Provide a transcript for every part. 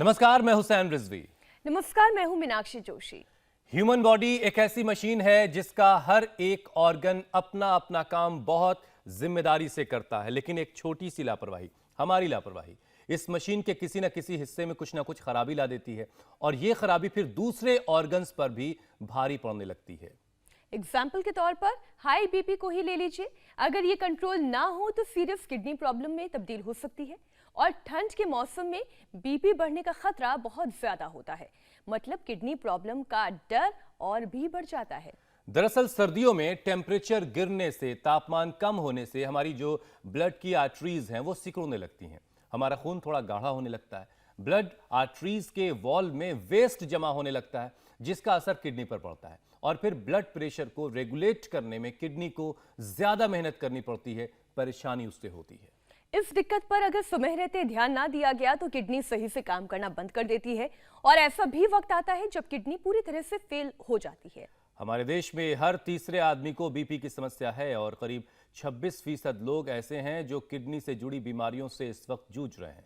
नमस्कार, मैं हुसैन रिजवी। नमस्कार, मैं हूं मीनाक्षी जोशी। ह्यूमन बॉडी एक ऐसी मशीन है जिसका हर एक ऑर्गन अपना अपना काम बहुत जिम्मेदारी से करता है, लेकिन एक छोटी सी लापरवाही, हमारी लापरवाही, इस मशीन के किसी न किसी हिस्से में कुछ ना कुछ खराबी ला देती है और यह खराबी फिर दूसरे ऑर्गन्स पर भी भारी पड़ने लगती है। एग्जाम्पल के तौर पर हाई बीपी को ही ले लीजिए। अगर ये कंट्रोल ना हो तो सीरियस किडनी प्रॉब्लम में तब्दील हो सकती है और ठंड के मौसम में बीपी बढ़ने का खतरा बहुत ज्यादा होता है। मतलब किडनी प्रॉब्लम का डर और भी बढ़ जाता है। दरअसल सर्दियों में टेम्परेचर गिरने से, तापमान कम होने से हमारी जो ब्लड की आर्टरीज हैं वो सिकुड़ने लगती हैं, हमारा खून थोड़ा गाढ़ा होने लगता है, ब्लड आर्टरीज के वॉल में वेस्ट जमा होने लगता है जिसका असर किडनी पर पड़ता है और फिर ब्लड प्रेशर को रेगुलेट करने में किडनी को ज्यादा मेहनत करनी पड़ती है, परेशानी उससे होती है। इस दिक्कत पर अगर समय रहते ध्यान ना दिया गया तो किडनी सही से काम करना बंद कर देती है और ऐसा भी वक्त आता है जब किडनी पूरी तरह से फेल हो जाती है। हमारे देश में हर तीसरे आदमी को बीपी की समस्या है और करीब 26% लोग ऐसे हैं जो किडनी से जुड़ी बीमारियों से इस वक्त जूझ रहे हैं।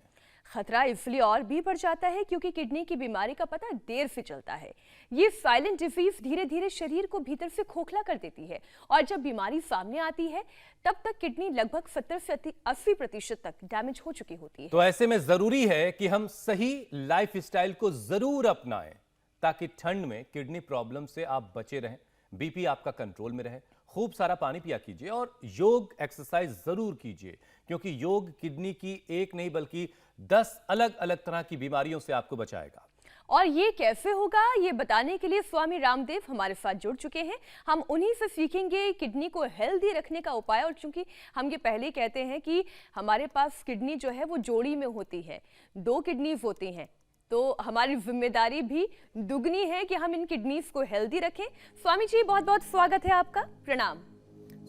खतरा इसलिए और भी बढ़ जाता है क्योंकि किडनी की बीमारी का पता देर से चलता है। ये साइलेंट डिजीज धीरे धीरे शरीर को भीतर से खोखला कर देती है और जब बीमारी सामने आती है तब तक किडनी लगभग 70 से 80% तक डैमेज हो चुकी होती है। तो ऐसे में जरूरी है कि हम सही लाइफस्टाइल को जरूर अपनाएं ताकि ठंड में किडनी प्रॉब्लम से आप बचे रहें, बीपी आपका कंट्रोल में रहे। खूब सारा पानी पिया कीजिए और योग एक्सरसाइज जरूर कीजिए क्योंकि योग किडनी की एक नहीं बल्कि 10 अलग अलग तरह की बीमारियों से आपको बचाएगा। और ये कैसे होगा ये बताने के लिए स्वामी रामदेव हमारे साथ जुड़ चुके हैं। हम उन्हीं से सीखेंगे किडनी को हेल्दी रखने का उपाय। और चूंकि हम ये पहले ही कहते हैं कि हमारे पास किडनी जो है वो जोड़ी में होती है, 2 किडनीज होती हैं, तो हमारी जिम्मेदारी भी दुगनी है कि हम इन किडनीज को हेल्दी रखें। स्वामी जी बहुत बहुत स्वागत है आपका। प्रणाम।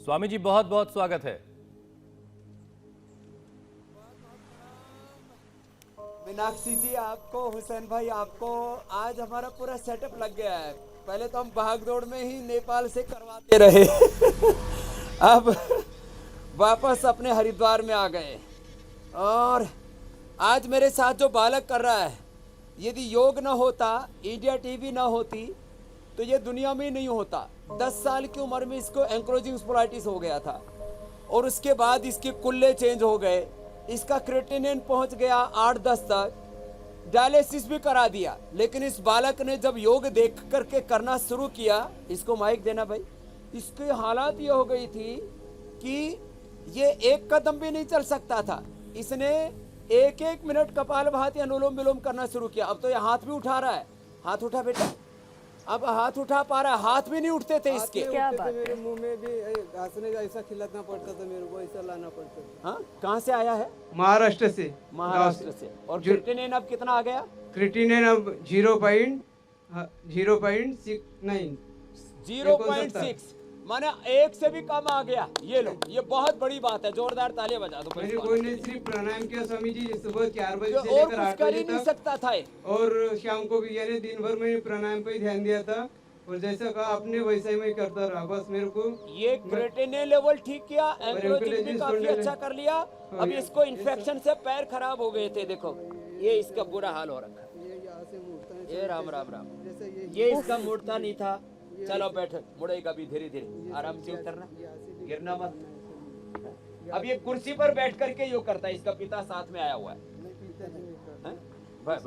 स्वामी जी बहुत बहुत स्वागत है। मीनाक्षी जी आपको, हुसैन भाई आपको, आज हमारा पूरा सेटअप लग गया है। पहले तो हम भागदौड़ में ही नेपाल से करवाते रहे अब वापस अपने हरिद्वार में आ गए और आज मेरे साथ जो बालक कर रहा है, यदि योग ना होता, इंडिया टीवी ना होती तो ये दुनिया में ही नहीं होता। 10 साल की उम्र में इसको एंक्रोजिंग स्पोलाइटिस हो गया था और उसके बाद इसके कुल्ले चेंज हो गए, इसका क्रेटिनिन पहुंच गया 8-10 तक, डायलिसिस भी करा दिया। लेकिन इस बालक ने जब योग देख करके करना शुरू किया, इसको माइक देना भाई, इसकी हालत ये हो गई थी कि ये एक कदम भी नहीं चल सकता था। इसने 1-1 मिनट कपालभाति अनुलोम विलोम करना शुरू किया। अब तो ये हाथ भी उठा रहा है। हाथ उठा बेटा, अब हाथ उठा पा रहा है। हाथ भी नहीं उठते थे इसके। क्या बात मेरे मुंह में भी घासने का ऐसा खिलाना पड़ता था, मेरे को ऐसा लाना पड़ता था। हाँ, कहाँ से आया है? महाराष्ट्र से। महाराष्ट्र से। और क्रिएटिनिन अब कितना आ गया? क्रिएटिनिन अब 0.6 माने 1 से भी कम आ गया। ये लो, ये बहुत बड़ी बात है। जोरदार तालियां बजा दो। मैंने कोई नहीं, सिर्फ प्राणायाम किया स्वामी जी, सुबह 4 बजे से और लेकर कुछ 8 कर बजे ही नहीं तक, सकता था ये। और शाम को भी, यानी दिन भर मैंने प्राणायाम पे ही ध्यान दिया था और जैसा कहा आपने वैसा ही मैं करता रहा। बस मेरे को ये क्रिएटिनिन लेवल ठीक किया, एंक्रोजिंग भी काफी अच्छा कर लिया। अब इसको इन्फेक्शन से पैर खराब हो गए थे। देखो ये इसका बुरा हाल हो रखा है। ये राम राम राम, ये इसका मुड़ता नहीं था। चलो बैठ, मुड़ेगा भी धीरे धीरे, आराम से उतरना, गिरना मत। अब ये कुर्सी पर बैठ करके योग करता है। इसका पिता साथ में आया हुआ है। बैठ,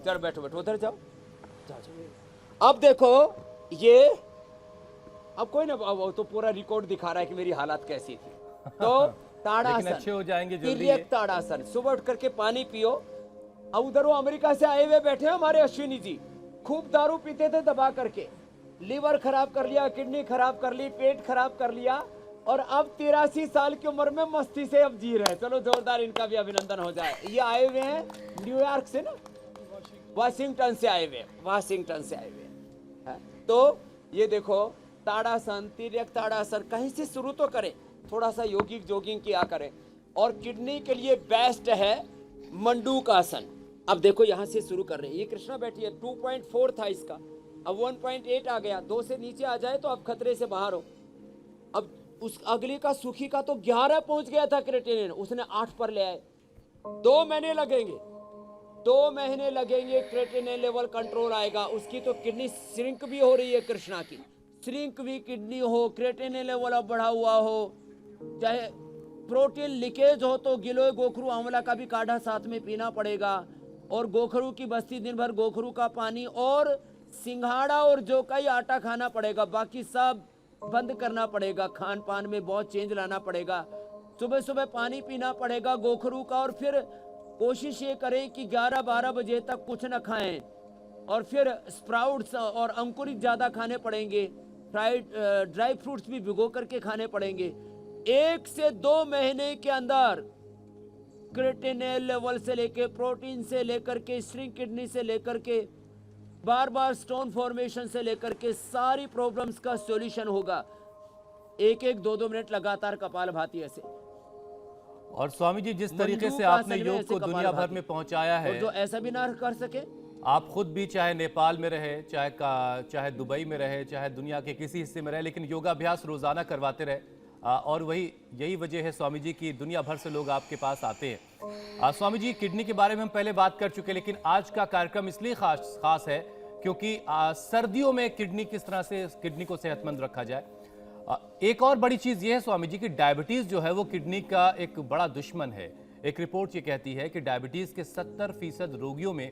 चल बैठो बैठो, उधर जाओ। अब देखो ये, अब कोई ना, वो तो पूरा रिकॉर्ड दिखा रहा है कि मेरी हालत कैसी थी। तो ताड़ासन, अच्छे हो जाएंगे जल्दी। तिर्यक ताड़ासन, सुबह उठ करके पानी पियो। अब उधर वो अमेरिका से आए हुए बैठे हमारे अश्विनी जी, खूब दारू पीते थे दबा करके, लीवर खराब कर लिया, किडनी खराब कर ली, पेट खराब कर लिया और अब 83 साल की उम्र में मस्ती से अब जी रहे। चलो जोरदार इनका भी अभिनंदन हो जाए। ये आए हुए हैं न्यूयॉर्क से ना, वाशिंगटन से आए हुए, वाशिंगटन से आए हुए। तो ये देखो ताड़ासन, तिर्यक ताड़ासन, कहीं से शुरू तो करें, थोड़ा सा योगिक जोगिंग किया करें। और किडनी के लिए बेस्ट है मंडूकासन। अब देखो यहाँ से शुरू कर रहे हैं। ये कृष्णा बैठी है, 2.4 था इसका, अब 1.8 आ गया। 2 से नीचे आ जाए तो अब खतरे से बाहर हो। अब उस अगले का सुखी का तो 11 पहुंच गया था क्रिएटिनिन, उसने 8 पर ले आए। 2 महीने लगेंगे। 2 महीने लगेंगे, क्रेटिनिन लेवल कंट्रोल आएगा। उसकी तो किडनी श्रिंक भी हो रही है, कृष्णा की श्रिंक भी किडनी हो, क्रेटिनिन लेवल अब बढ़ा हुआ हो, चाहे प्रोटीन लीकेज हो तो गिलोय गोखरू आंवला का भी काढ़ा साथ में पीना पड़ेगा। और गोखरू की बस्ती दिन भर गोखरू का पानी और सिंघाड़ा और जौ का ही आटा खाना पड़ेगा, बाकी सब बंद करना पड़ेगा। खान पान में बहुत चेंज लाना पड़ेगा। सुबह सुबह पानी पीना पड़ेगा गोखरू का, और फिर कोशिश ये करें कि 11-12 बजे तक कुछ न खाएं, और फिर स्प्राउट्स और अंकुरित ज़्यादा खाने पड़ेंगे। फ्राइड ड्राई फ्रूट्स भी भिगो करके खाने पड़ेंगे। 1 से 2 महीने के अंदर क्रेटिनिन लेवल से लेके, प्रोटीन से लेकर के, श्रिंक किडनी से लेकर के, बार बार स्टोन फॉर्मेशन से लेकर के सारी प्रॉब्लम्स का सॉल्यूशन होगा। 1-1, 2-2 मिनट लगातार कपालभाति ऐसे। और स्वामी जी, जिस तरीके से आपने योग को दुनिया भर में पहुंचाया है, जो ऐसा भी ना कर सके, आप खुद भी चाहे नेपाल में रहे, चाहे दुबई में रहे, चाहे दुनिया के किसी हिस्से में रहे, लेकिन योगाभ्यास रोजाना करवाते रहे। और यही वजह है स्वामी जी की दुनिया भर से लोग आपके पास आते हैं। स्वामी जी, किडनी के बारे में हम पहले बात कर चुके, लेकिन आज का कार्यक्रम इसलिए खास है क्योंकि सर्दियों में किस तरह से किडनी को सेहतमंद रखा जाए। एक और बड़ी चीज यह है स्वामी जी की डायबिटीज जो है वो किडनी का एक बड़ा दुश्मन है। एक रिपोर्ट ये कहती है कि डायबिटीज के 70% रोगियों में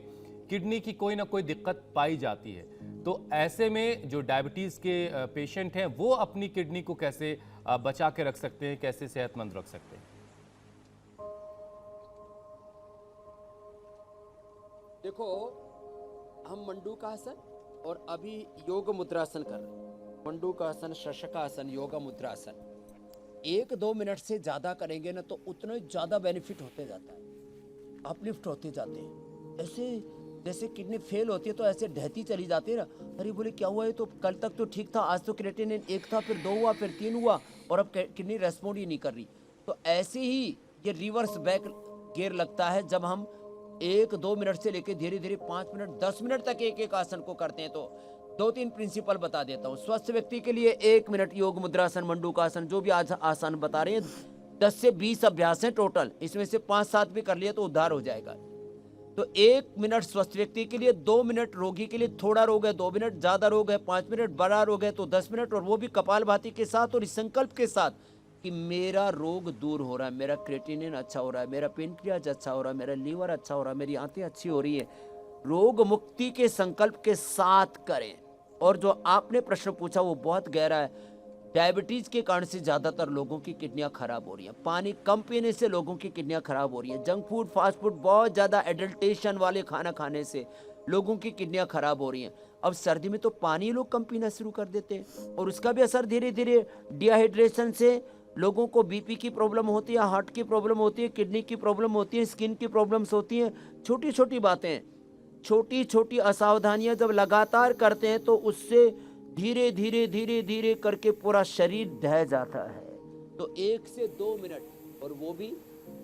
किडनी की कोई ना कोई दिक्कत पाई जाती है। तो ऐसे में जो डायबिटीज के पेशेंट हैं वो अपनी किडनी को कैसे बचा के रख सकते हैं, कैसे सेहतमंद रख सकते हैं? देखो, हम मंडूकासन और अभी योग मुद्रासन कर रहे हैं। मंडूकासन, शशकासन, योगा मुद्रासन 1-2 मिनट से ज़्यादा करेंगे ना तो उतना ज़्यादा बेनिफिट होते जाता है, अपलिफ्ट होते जाते हैं। ऐसे जैसे किडनी फेल होती है तो ऐसे ढहती चली जाती है ना, अरे बोले क्या हुआ है, तो कल तक तो ठीक था, आज तो क्रेटिनिन 1 था, फिर 2 हुआ, फिर 3 हुआ, और अब किडनी रेस्पॉन्ड ही नहीं कर रही। तो ऐसे ही ये रिवर्स बैक गियर लगता है जब हम 1-2 मिनट से लेकर धीरे धीरे 5 मिनट 10 मिनट तक एक आसन को करते हैं। तो 2-3 प्रिंसिपल बता देता हूँ। स्वस्थ व्यक्ति के लिए 1 मिनट योग मुद्रासन, मंडूकासन, जो भी आज आसन बता रहे हैं, 10 से 20 अभ्यास हैं टोटल, इसमें से 5-7 भी कर लिए तो उद्धार हो जाएगा। तो 1 मिनट स्वस्थ व्यक्ति के लिए, 2 मिनट रोगी के लिए, थोड़ा रोग है 2 मिनट, ज्यादा रोग है 5 मिनट, बड़ा रोग है तो 10 मिनट, और वो भी कपालभाति के साथ और इस संकल्प के साथ कि मेरा रोग दूर हो रहा है, मेरा क्रेटिनिन अच्छा हो रहा है, मेरा पेनक्रियाज अच्छा हो रहा है, मेरा लीवर अच्छा हो रहा है, मेरी आंतें अच्छी हो रही है। रोग मुक्ति के संकल्प के साथ करें। और जो आपने प्रश्न पूछा वो बहुत गहरा है। डायबिटीज के कारण से ज्यादातर लोगों की किडनियां खराब हो रही हैं, पानी कम पीने से लोगों की किडनियां खराब हो रही हैं, जंक फूड, फास्ट फूड, बहुत ज्यादा एडल्टेशन वाले खाना खाने से लोगों की किडनियां खराब हो रही हैं। अब सर्दी में तो पानी लोग कम पीना शुरू कर देते हैं, और उसका भी असर धीरे धीरे डिहाइड्रेशन से लोगों को बीपी की प्रॉब्लम होती है, हार्ट की प्रॉब्लम होती है, किडनी की प्रॉब्लम होती है, स्किन की प्रॉब्लम्स होती हैं। छोटी छोटी बातें, छोटी छोटी असावधानियां जब लगातार करते हैं तो उससे धीरे धीरे धीरे धीरे करके पूरा शरीर ढह जाता है। तो 1 से 2 मिनट, और वो भी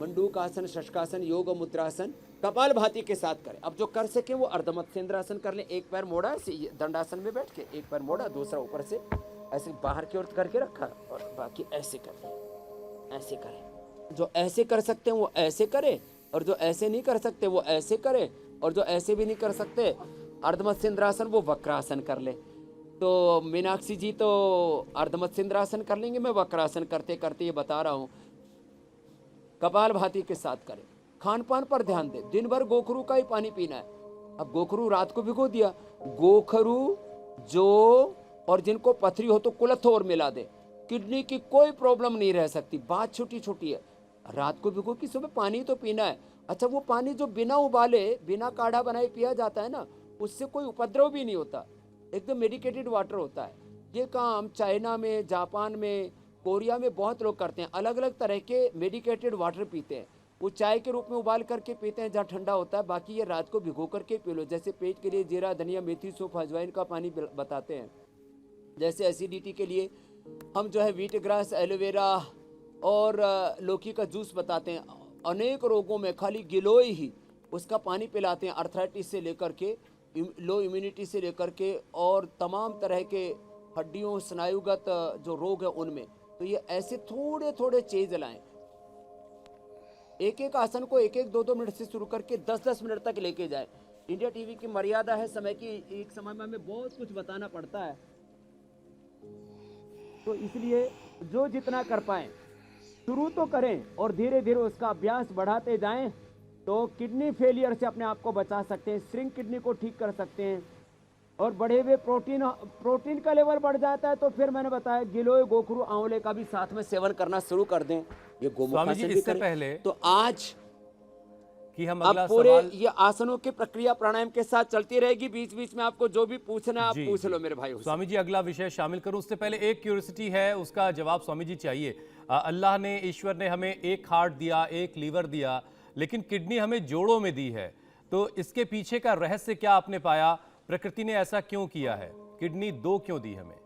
मंडूकासन, शशकासन, योग मुद्रासन, कपालभाति के साथ करें। अब जो कर सके वो अर्धमत्स्येंद्रासन कर लें। एक पैर मोड़ा ऐसे दंडासन में बैठ के, एक पैर मोड़ा, दूसरा ऊपर से ऐसे बाहर की ओर करके रखा, और बाकी ऐसे कर लें, ऐसे करें। जो ऐसे कर सकते हैं वो ऐसे करें, और जो ऐसे नहीं कर सकते वो ऐसे करें, और जो ऐसे भी नहीं कर सकते अर्धमत्स्येंद्रासन वो वक्रासन कर ले। तो मीनाक्षी जी तो अर्धमत्स्येंद्रासन कर लेंगे, मैं वक्रासन करते करते ये बता रहा हूँ। कपालभाति के साथ करें। खान पान पर ध्यान दें, दिन भर गोखरू का ही पानी पीना है। अब गोखरू रात को भिगो दिया, गोखरू जो और जिनको पथरी हो तो कुलथ और मिला दे, किडनी की कोई प्रॉब्लम नहीं रह सकती। बात छोटी छोटी है, रात को भिगो कि सुबह पानी तो पीना है। अच्छा, वो पानी जो बिना उबाले, बिना काढ़ा बनाए पिया जाता है ना, उससे कोई उपद्रव भी नहीं होता, एकदम मेडिकेटेड वाटर होता है। ये काम चाइना में, जापान में, कोरिया में बहुत लोग करते हैं। अलग अलग तरह के मेडिकेटेड वाटर पीते हैं। वो चाय के रूप में उबाल करके पीते हैं जहाँ ठंडा होता है, बाकी ये रात को भिगो करके पी लो। जैसे पेट के लिए जीरा, धनिया, मेथी, सूप, अजवाइन का पानी बताते हैं। जैसे एसिडिटी के लिए हम जो है व्हीट ग्रास, एलोवेरा और लौकी का जूस बताते हैं। अनेक रोगों में खाली गिलोय ही उसका पानी पिलाते हैं, अर्थराइटिस से लेकर के, लो इम्यूनिटी से लेकर के, और तमाम तरह के हड्डियों, स्नायुगत जो रोग है उनमें। तो ये ऐसे थोड़े थोड़े चीज लाएं। एक एक आसन को एक एक 2-2 मिनट से शुरू करके 10-10 मिनट तक लेके जाए। इंडिया टीवी की मर्यादा है समय की, एक समय में हमें बहुत कुछ बताना पड़ता है, तो इसलिए जो जितना कर पाए शुरू तो करें और धीरे धीरे उसका अभ्यास बढ़ाते जाएं, तो किडनी फेलियर से अपने आप को बचा सकते हैं, श्रिंक किडनी को ठीक कर सकते हैं। और बढ़े हुए प्रोटीन का लेवल बढ़ जाता है तो फिर मैंने बताया गिलोय, गोखरू, आंवले का भी साथ में सेवन करना शुरू कर दें। ये स्वामी जी, गोमुखासन भी इससे करें। पहले तो आज कि हम अब अगला पूरे सवाल ये आसनों की प्रक्रिया प्राणायाम के साथ चलती रहेगी। बीच बीच में आपको जो भी पूछना है आप जी, पूछ लो मेरे भाई। स्वामी जी, अगला विषय शामिल करूं उससे पहले एक क्यूरियोसिटी है, उसका जवाब स्वामी जी चाहिए। अल्लाह ने, ईश्वर ने हमें एक हार्ट दिया, एक लीवर दिया, लेकिन किडनी हमें जोड़ों में दी है, तो इसके पीछे का रहस्य क्या आपने पाया? प्रकृति ने ऐसा क्यों किया है? किडनी 2 क्यों दी हमें?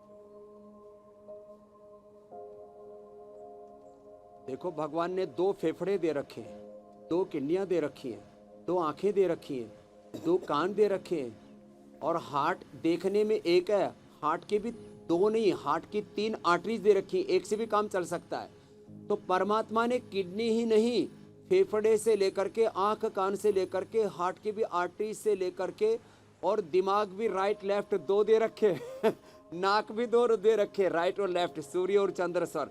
देखो, भगवान ने 2 फेफड़े दे रखे हैं, 2 किडनियां दे रखी हैं, 2 आंखें दे रखी हैं, 2 कान दे रखे हैं, और हार्ट देखने में एक है, हार्ट के भी 2 नहीं, हार्ट की 3 आर्टरीज दे रखी हैं, एक से भी काम चल सकता है। तो परमात्मा ने किडनी ही नहीं, फेफड़े से लेकर के, आंख कान से लेकर के, हार्ट की भी आर्टरीज से लेकर के, और दिमाग भी राइट लेफ्ट 2 दे रखे नाक भी 2 दे रखे, राइट और लेफ्ट, सूर्य और चंद्र सर,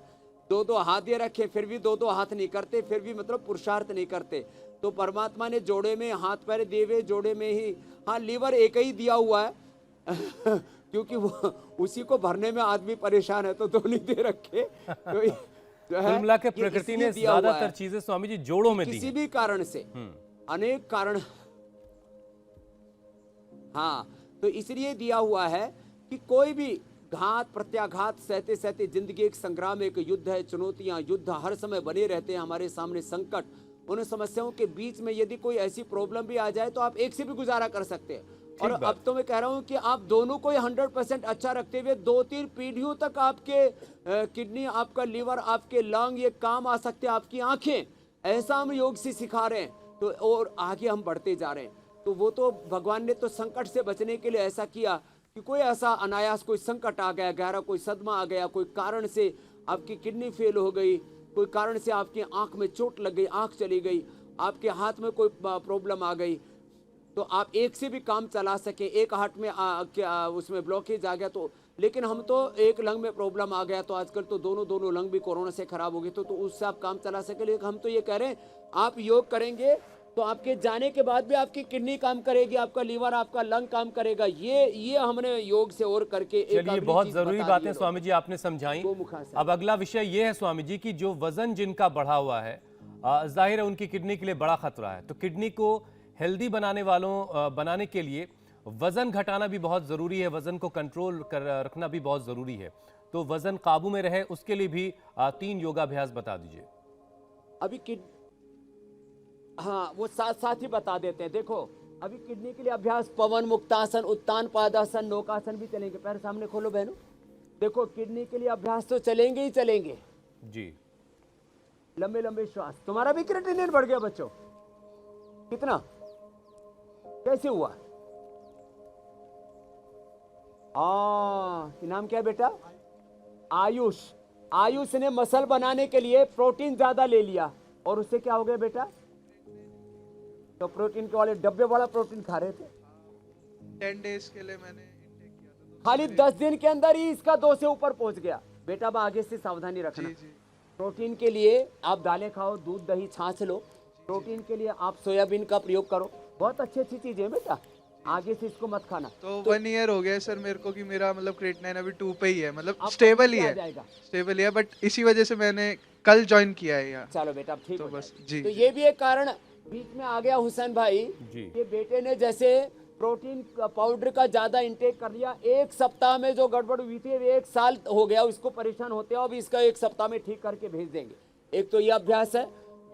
2-2 हाथ दे रखे, फिर भी 2-2 हाथ नहीं करते, फिर भी मतलब पुरुषार्थ नहीं करते। तो परमात्मा ने जोड़े में हाथ पैर दिए हुए, जोड़े में ही, हाँ लीवर एक ही दिया हुआ है क्योंकि वो उसी को भरने में आदमी परेशान है, तो 2 नहीं दे रखे। तो कुल मिला के प्रकृति ने ज्यादातर चीजें स्वामी जी जोड़ों में दी किसी भी कारण से, अनेक कारण, हाँ, तो इसलिए दिया हुआ है कि कोई भी घात प्रत्याघात सहते सहते, जिंदगी एक संग्राम, एक युद्ध है, चुनौतियां, युद्ध हर समय बने रहते हैं हमारे सामने, संकट, उन समस्याओं के बीच में यदि कोई ऐसी प्रॉब्लम भी आ जाए तो आप एक से भी गुजारा कर सकते हैं। और अब तो मैं कह रहा हूं कि आप दोनों को 100% अच्छा रखते हुए 2-3 पीढ़ियों तक आपके किडनी, आपका लीवर, आपके लंग ये काम आ सकते हैं, आपकी आंखें, ऐसा हम योग से सिखा रहे हैं। तो और आगे हम बढ़ते जा रहे हैं। तो वो तो भगवान ने तो संकट से बचने के लिए ऐसा किया कि कोई ऐसा अनायास कोई संकट आ गया, गहरा कोई सदमा आ गया, कोई कारण से आपकी किडनी फेल हो गई, कोई कारण से आपकी आंख में चोट लग गई, आंख चली गई, आपके हाथ में कोई प्रॉब्लम आ गई, तो आप एक से भी काम चला सके, एक हार्ट में उसमें ब्लॉकेज आ गया तो, लेकिन हम तो एक लंग में प्रॉब्लम आ गया तो आजकल तो दोनों लंग भी कोरोना से खराब हो गए, तो उससे आप काम चला सके। लेकिन हम तो ये कह रहे हैं आप योग करेंगे तो आपके जाने के बाद भी आपकी किडनी काम करेगी, आपका लीवर, आपका लंग काम करेगा। ये हमने योग से और करके चलिए, बहुत जरूरी बातें स्वामी जी आपने समझाई। अब अगला विषय ये है स्वामी जी कि जो वजन जिनका बढ़ा हुआ है, जाहिर है उनकी किडनी के लिए बड़ा खतरा है। तो किडनी को हेल्दी बनाने के लिए वजन घटाना भी बहुत जरूरी है, वजन को कंट्रोल कर रखना भी बहुत जरूरी है। तो वजन काबू में रहे उसके लिए भी 3 योगाभ्यास बता दीजिए। अभी हाँ, वो साथ ही बता देते हैं। देखो, अभी किडनी के लिए अभ्यास पवन मुक्तासन, उत्तान पादासन, नौकासन भी चलेंगे। पैर सामने खोलो बहनों। देखो, किडनी के लिए अभ्यास तो चलेंगे ही चलेंगे जी। लंबे लंबे श्वास। तुम्हारा भी क्रिएटिनिन बढ़ गया बच्चों, कितना, कैसे हुआ? नाम क्या है बेटा? आयुष। आयुष ने मसल बनाने के लिए प्रोटीन ज्यादा ले लिया और उससे क्या हो गया बेटा? तो प्रोटीन के वाले डब्बे वाला प्रोटीन खा रहे थे। 10 डेज के लिए मैंने इंटेक किया था, खाली 10 दिन के अंदर ही इसका 2 से ऊपर पहुंच गया। बेटा अब आगे से सावधानी रखना। जी। प्रोटीन के लिए आप दालें खाओ, दूध दही छाछ लो। प्रोटीन के लिए आप सोयाबीन का प्रयोग करो, बहुत अच्छी चीजें बेटा। आगे से इसको मत खाना। तो 1 ईयर हो गया सर मेरे को कि मेरा मतलब क्रिएटिनिन अभी 2 पे ही है, मतलब स्टेबल ही है, बट इसी वजह से मैंने कल ज्वाइन किया है यहाँ। चलो बेटा, ठीक तो हो बस जाएगा। जी। तो ये भी एक कारण बीच में आ गया हुसैन भाई जी। कि बेटे ने जैसे प्रोटीन पाउडर का ज्यादा इंटेक कर लिया, 1 सप्ताह में जो गड़बड़ हुई थी 1 साल हो गया उसको परेशान होते हो। अब इसका 1 सप्ताह में ठीक करके भेज देंगे। एक तो ये अभ्यास है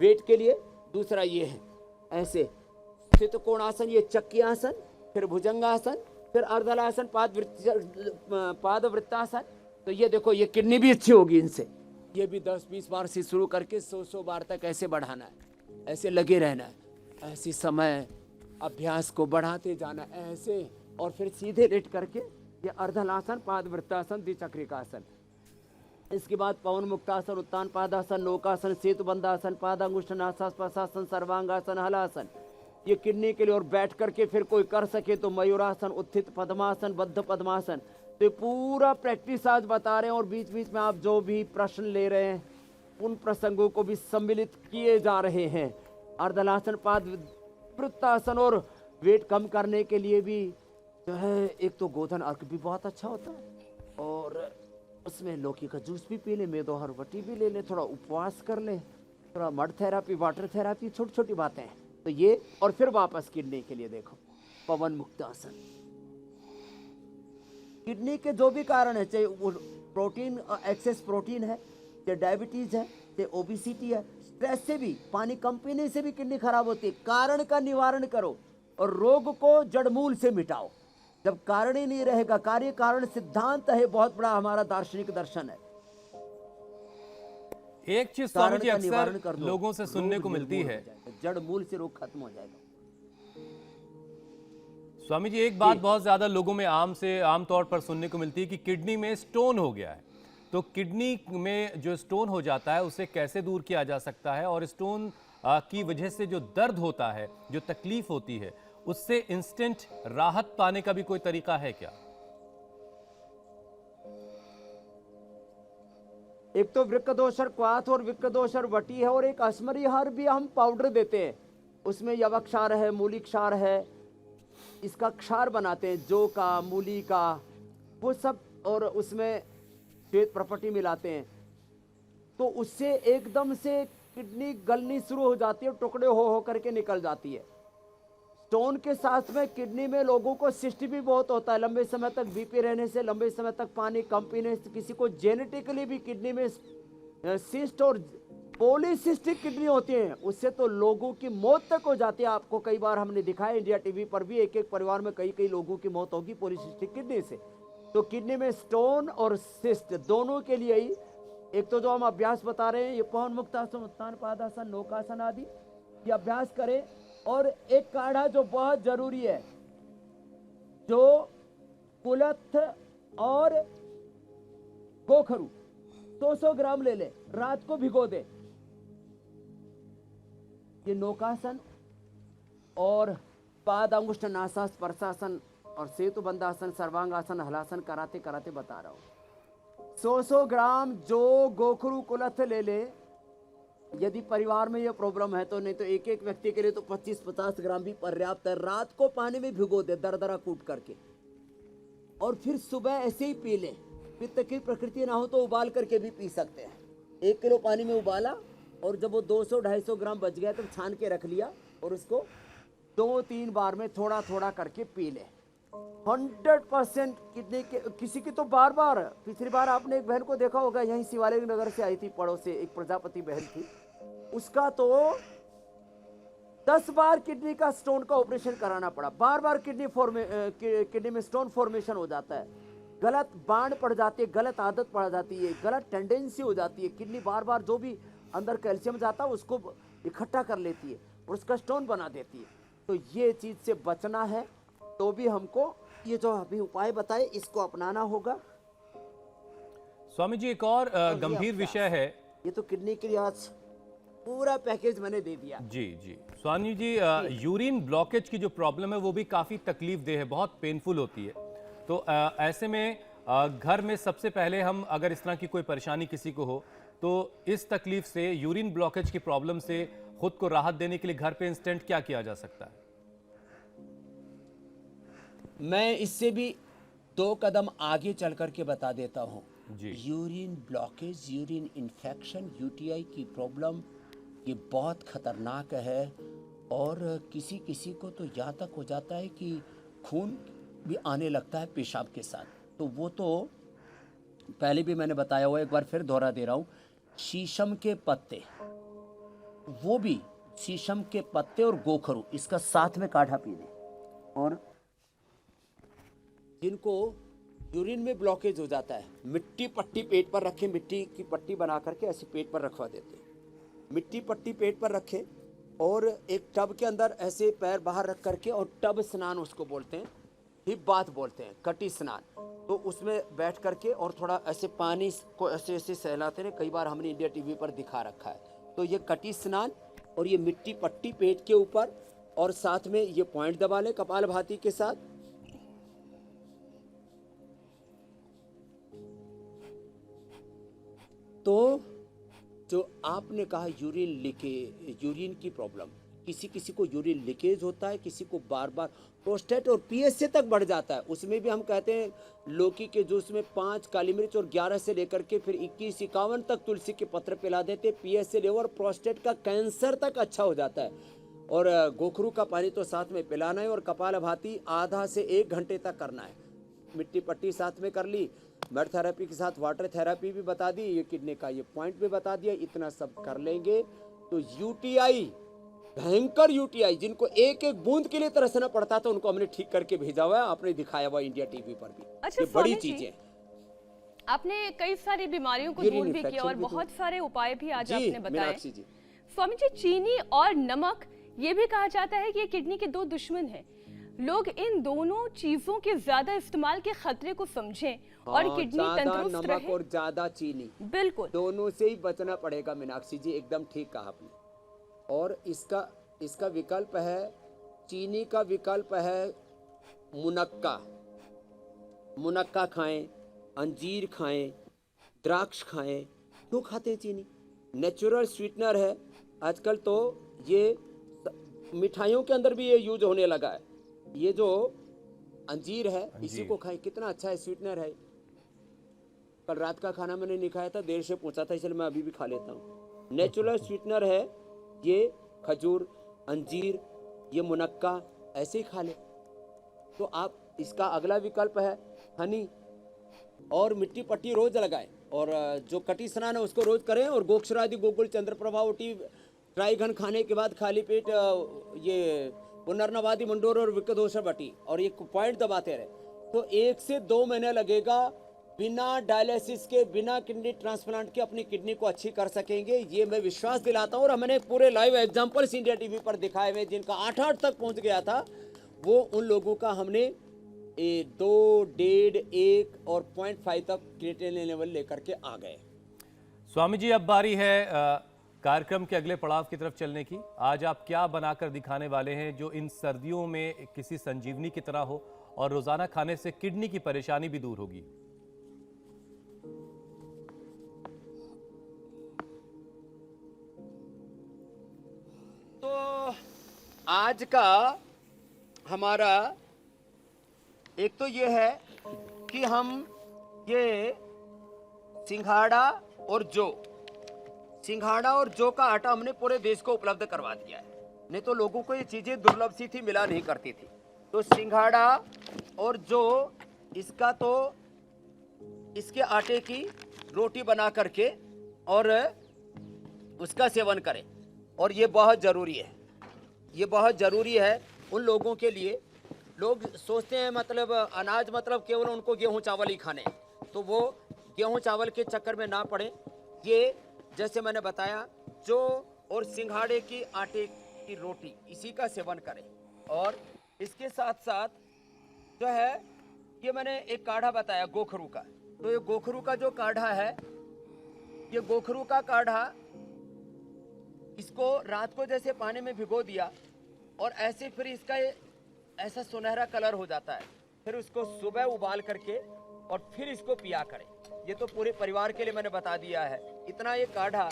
वेट के लिए, दूसरा ये है ऐसे चित्तकोणासन, ये चक्की आसन, फिर भुजंगासन, फिर अर्धलासन, पादवृत्तासन। तो ये देखो, ये किडनी भी अच्छी होगी इनसे। ये भी 10-20 बार से शुरू करके 100 बार तक ऐसे बढ़ाना है, ऐसे लगे रहना है, ऐसी समय अभ्यास को बढ़ाते जाना ऐसे, और फिर सीधे लेट करके ये अर्धलासन, पादवृत्तासन, द्विचक्रिकासन। इसके बाद पवन मुक्तासन, उत्तान पादासन, नौकासन, सेतु बंधासन, पादांगुष्ठासन, प्रशासन, सर्वांगासन, हलासन, ये किडनी के लिए। और बैठ करके फिर कोई कर सके तो मयूरासन, उत्थित पद्मासन, बद्ध पद्मासन। तो ये पूरा प्रैक्टिस आज बता रहे हैं और बीच बीच में आप जो भी प्रश्न ले रहे हैं उन प्रसंगों को भी सम्मिलित किए जा रहे हैं। अर्धलासन, पाद वृत्तासन, और वेट कम करने के लिए भी जो है एक तो गोधन अर्क भी बहुत अच्छा होता है, और उसमें लौकी का जूस भी पी ले, मेदोहर वटी भी ले ले, थोड़ा उपवास कर ले, थोड़ा मड थेरापी, वाटर थेरापी, छोटी छोटी बातें हैं। तो ये, और फिर वापस किडनी के लिए देखो पवन मुक्तासन। किडनी के जो भी कारण है, चाहे वो प्रोटीन, एक्सेस प्रोटीन है, चाहे डायबिटीज है, चाहे ओबिसिटी है, स्ट्रेस से भी, पानी कम पीने से भी किडनी खराब होती है। कारण का निवारण करो और रोग को जड़मूल से मिटाओ। जब कारण ही नहीं रहेगा, कार्य कारण सिद्धांत है बहुत बड़ा, हमारा दार्शनिक दर्शन है। एक चीज स्वामी जी कारण का निवारण अक्सर कर दो, लोगों से सुनने रोग को मिलती निर्मूल है, हो जाएगा, जड़ मूल से रोग खत्म हो जाएगा। स्वामी जी एक बात बहुत ज्यादा लोगों में आम तौर पर सुनने को मिलती है कि किडनी में स्टोन हो गया है। तो किडनी में जो स्टोन हो जाता है उसे कैसे दूर किया जा सकता है, और स्टोन की वजह से जो दर्द होता है, जो तकलीफ होती है, उससे इंस्टेंट राहत पाने का भी कोई तरीका है क्या? एक तो वृक्कदोषर क्वाथ और वृक्कदोषर वटी है, और एक अस्मरीहार भी हम पाउडर देते हैं। उसमें यवक्षार है, मूली क्षार है, इसका क्षार बनाते हैं, जौ का, मूली का, वो सब, और उसमें श्वेत प्रपटी मिलाते हैं। तो उससे एकदम से किडनी गलनी शुरू हो जाती है, टुकड़े हो करके निकल जाती है। स्टोन के साथ में किडनी में लोगों को सिस्ट भी बहुत होता है, लंबे समय तक बीपी रहने से, लंबे समय तक पानी कम पीने से, किसी को जेनेटिकली भी किडनी में सिस्ट और पॉलीसिस्टिक किडनी होती है, उससे तो लोगों की मौत तक हो जाती है। आपको कई बार हमने दिखाया इंडिया टीवी पर भी, एक एक परिवार में कई कई लोगों की मौत होगी पॉलीसिस्टिक किडनी से। तो किडनी में स्टोन और सिस्ट दोनों के लिए ही एक तो जो हम अभ्यास बता रहे हैं, ये पवन मुक्तासन, उत्तान पादासन, नौकासन आदि, ये अभ्यास करें। और एक काढ़ा जो बहुत जरूरी है, जो कुलथ और गोखरू 200 ग्राम ले ले, रात को भिगो दे। ये नौकासन और पाद अंगुष्ठ नासास स्पर्शासन और सेतु बंधासन, सर्वांगासन, हलासन कराते कराते बता रहा हूं। 100 ग्राम जो गोखरू कुलथ ले ले। यदि परिवार में ये प्रॉब्लम है तो, नहीं तो एक एक व्यक्ति के लिए तो 25-50 ग्राम भी पर्याप्त है। रात को पानी में भिगो दे दरदरा कूट करके, और फिर सुबह ऐसे ही पी ले। पित्त की प्रकृति ना हो तो उबाल करके भी पी सकते हैं। 1 किलो पानी में उबाला, और जब वो 200-250 ग्राम बच गया तब छान के रख लिया, और उसको 2-3 बार में थोड़ा थोड़ा करके पी ले। 100% किडनी के, किसी की तो बार बार, पिछली बार आपने एक बहन को देखा होगा, यहीं शिवालिक नगर से आई थी, पड़ोस से एक प्रजापति बहन थी, उसका तो 10 बार किडनी का स्टोन का ऑपरेशन कराना पड़ा। बार बार किडनी में स्टोन फॉर्मेशन हो जाता है, गलत बांध पड़ जाती है, गलत आदत पड़ जाती है, गलत टेंडेंसी हो जाती है। किडनी बार बार जो भी अंदर कैल्शियम जाता है उसको इकट्ठा कर लेती है और उसका स्टोन बना देती है। तो ये चीज से बचना है तो भी हमको ये जो अभी उपाय बताए इसको अपनाना होगा। स्वामी जी एक और गंभीर विषय है, ये तो किडनी के लिए आज पूरा पैकेज मैंने दे दिया। जी जी स्वामी जी, यूरिन ब्लॉकेज की जो प्रॉब्लम है वो भी काफ़ी तकलीफ देह है, बहुत पेनफुल होती है। तो ऐसे में घर में सबसे पहले हम अगर इस तरह की कोई परेशानी किसी को हो तो इस तकलीफ से, यूरिन ब्लॉकेज की प्रॉब्लम से खुद को राहत देने के लिए घर पे इंस्टेंट क्या किया जा सकता है? मैं इससे भी 2 कदम आगे चल करके बता देता हूँ जी। Urine blockage, urine infection, UTI की प्रॉब्लम ये बहुत खतरनाक है, और किसी किसी को तो यहाँ तक हो जाता है कि खून भी आने लगता है पेशाब के साथ। तो वो तो पहले भी मैंने बताया हुआ, एक बार फिर दोहरा दे रहा हूँ। शीशम के पत्ते, वो भी शीशम के पत्ते और गोखरू, इसका साथ में काढ़ा पी लें। और जिनको यूरिन में ब्लॉकेज हो जाता है, मिट्टी पट्टी पेट पर रखें, मिट्टी की पट्टी बना करके ऐसे पेट पर रखवा देते हैं। मिट्टी पट्टी पेट पर रखें और एक टब के अंदर ऐसे पैर बाहर रख करके, और टब स्नान उसको बोलते हैं, हिप बाथ बोलते हैं, कटी स्नान। तो उसमें बैठ करके और थोड़ा ऐसे पानी को ऐसे ऐसे सहलाते रहे। कई बार हमने इंडिया टीवी पर दिखा रखा है। तो ये कटी स्नान और ये मिट्टी पट्टी पेट के ऊपर और साथ में ये पॉइंट दबा ले कपालभाति के साथ। तो जो आपने कहा यूरिन की प्रॉब्लम, किसी किसी को यूरिन लीकेज होता है, किसी को बार बार प्रोस्टेट और पीएसए तक बढ़ जाता है। उसमें भी हम कहते हैं लौकी के जूस में 5 काली मिर्च और 11 से लेकर के फिर 21-51 तक तुलसी के पत्र पिला देते। पीएसए लेवल प्रोस्टेट का कैंसर तक अच्छा हो जाता है। और गोखरू का पानी तो साथ में पिलाना है और कपालभाति आधा से 1 घंटे तक करना है। मिट्टी पट्टी साथ में कर ली, मेड थेरेपी के साथ वाटर थेरेपी भी बता दी, ये किडनी का ये पॉइंट भी बता दिया। इतना सब कर लेंगे तो यूटीआई, भयंकर यूटीआई जिनको एक एक बूंद के लिए तरसना पड़ता था, उनको हमने ठीक करके भेजा हुआ है। आपने दिखाया हुआ इंडिया टीवी पर भी। अच्छा, ये बड़ी स्वामी जी, चीजें। आपने कई सारी बीमारियों को यूरिन दूर भी किया इन्फेक्शन और भी बहुत सारे उपाय भी आज जी आपने बताए। मीनाक्षी जी, स्वामी जी, चीनी और नमक, ये भी कहा जाता है कि ये किडनी के 2 दुश्मन हैं। लोग इन दोनों चीजों के ज्यादा इस्तेमाल के खतरे को समझें और हाँ, किडनी ज्यादा तंदुरुस्त नमक रहे। और ज्यादा चीनी, बिल्कुल दोनों से ही बचना पड़ेगा मीनाक्षी जी, एकदम ठीक कहा आपने। और इसका विकल्प है, चीनी का विकल्प है मुनक्का खाएं, अंजीर खाएं, द्राक्ष खाएं। क्यों खाते हैं चीनी? नेचुरल स्वीटनर है। आजकल तो ये मिठाइयों के अंदर भी ये यूज होने लगा है। ये जो अंजीर है, इसी को खाएं, कितना अच्छा है, स्वीटनर है। कल रात का खाना मैंने नहीं खाया था, देर से पूछा था, इसलिए मैं अभी भी खा लेता हूँ। नेचुरल स्वीटनर है ये, खजूर, अंजीर, ये मुनक्का, ऐसे ही खा ले। तो आप इसका अगला विकल्प है हनी, और मिट्टी पट्टी रोज लगाएं, और जो कटी स्नान है उसको रोज करें, और गोक्षरादि गोकुल चंद्रप्रभा उठी ड्राई घन खाने के बाद खाली पेट ये पुनर्नवादि मंडोर और विकदोष बटी और ये पॉइंट दबाते रहे तो 1 से 2 महीने लगेगा। बिना डायलिसिस के, बिना किडनी ट्रांसप्लांट के अपनी किडनी को अच्छी कर सकेंगे, ये मैं विश्वास दिलाता हूँ। और हमने पूरे लाइव एग्जांपल्स इंडिया टीवी पर दिखाए हुए, जिनका 8 तक पहुँच गया था, वो उन लोगों का हमने 2, 1.5, 1 और 0.5 तक क्रिएटिनिन लेवल लेकर के आ गए। स्वामी जी, अब बारी है कार्यक्रम के अगले पड़ाव की तरफ चलने की। आज आप क्या बनाकर दिखाने वाले हैं जो इन सर्दियों में किसी संजीवनी की तरह हो और रोजाना खाने से किडनी की परेशानी भी दूर होगी? तो आज का हमारा एक तो ये है कि हम ये सिंघाड़ा और जौ का आटा हमने पूरे देश को उपलब्ध करवा दिया है। नहीं तो लोगों को ये चीजें दुर्लभ सी थी, मिला नहीं करती थी। तो सिंघाड़ा और जौ, इसका तो इसके आटे की रोटी बना करके और उसका सेवन करें। और ये बहुत ज़रूरी है, ये बहुत ज़रूरी है उन लोगों के लिए। लोग सोचते हैं मतलब अनाज मतलब केवल उनको गेहूं चावल ही खाने, तो वो गेहूं चावल के चक्कर में ना पड़े। ये जैसे मैंने बताया, जौ और सिंघाड़े की आटे की रोटी, इसी का सेवन करें। और इसके साथ साथ जो है, ये मैंने एक काढ़ा बताया गोखरू का, तो ये गोखरू का जो काढ़ा है, ये गोखरू का काढ़ा, इसको रात को जैसे पानी में भिगो दिया और ऐसे फिर इसका ऐसा सुनहरा कलर हो जाता है, फिर उसको सुबह उबाल करके और फिर इसको पिया करें। ये तो पूरे परिवार के लिए मैंने बता दिया है, इतना ये काढ़ा।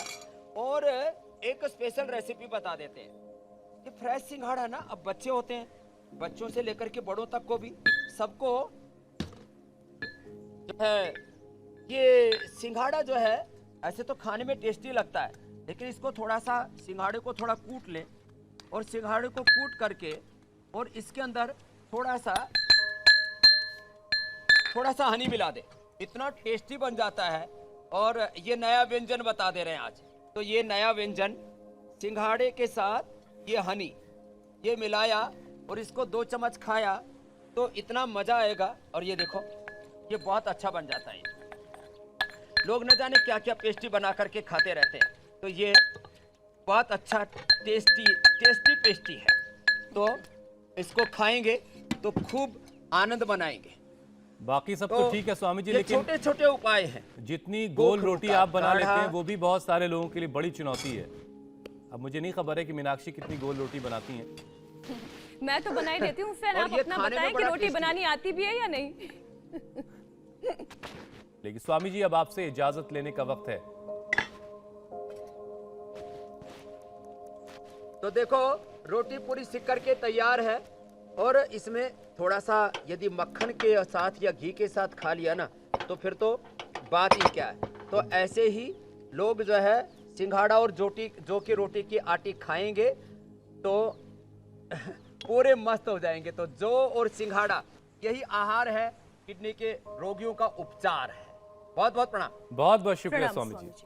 और एक स्पेशल रेसिपी बता देते हैं कि फ्रेश सिंघाड़ा ना, अब बच्चे होते हैं, बच्चों से लेकर के बड़ों तक को भी सबको जो है ये सिंघाड़ा जो है ऐसे तो खाने में टेस्टी लगता है, लेकिन इसको थोड़ा सा सिंघाड़े को थोड़ा कूट लें और सिंघाड़े को कूट करके और इसके अंदर थोड़ा सा हनी मिला दे, इतना टेस्टी बन जाता है। और ये नया व्यंजन बता दे रहे हैं आज, तो ये नया व्यंजन सिंघाड़े के साथ ये हनी ये मिलाया और इसको 2 चम्मच खाया तो इतना मजा आएगा। और ये देखो, ये बहुत अच्छा बन जाता है। लोग न जाने क्या क्या पेस्ट्री बना करके खाते रहते हैं, तो ये बहुत अच्छा टेस्टी पेस्ट्री है। तो इसको खाएंगे तो खूब आनंद मनाएंगे। बाकी सब तो ठीक है स्वामी जी, ये लेकिन छोटे छोटे उपाय हैं। जितनी गोल रोटी आप बना लेते हैं काढ़ा। वो भी बहुत सारे लोगों के लिए बड़ी चुनौती है। अब मुझे नहीं खबर है कि मीनाक्षी कितनी गोल रोटी बनाती हैं। मैं तो बना ही लेती हूँ। फैन और आप ये अपना खाने में बताएं कि बड़ा रोटी टेस्टी बनानी आती भी है या नहीं। लेकिन स्वामी जी अब आपसे इजाजत लेने का वक्त है। तो देखो रोटी पूरी सिक करके तैयार है, और इसमें थोड़ा सा यदि मक्खन के साथ या घी के साथ खा लिया ना तो फिर तो बात ही क्या है। तो ऐसे ही लोग जो है सिंघाड़ा और जो की रोटी की आटी खाएंगे तो पूरे मस्त हो जाएंगे। तो जौ और सिंघाड़ा यही आहार है, किडनी के रोगियों का उपचार है। बहुत बहुत प्रणाम। बहुत बहुत शुक्रिया प्रणाम स्वामी जी। स्वामी जी।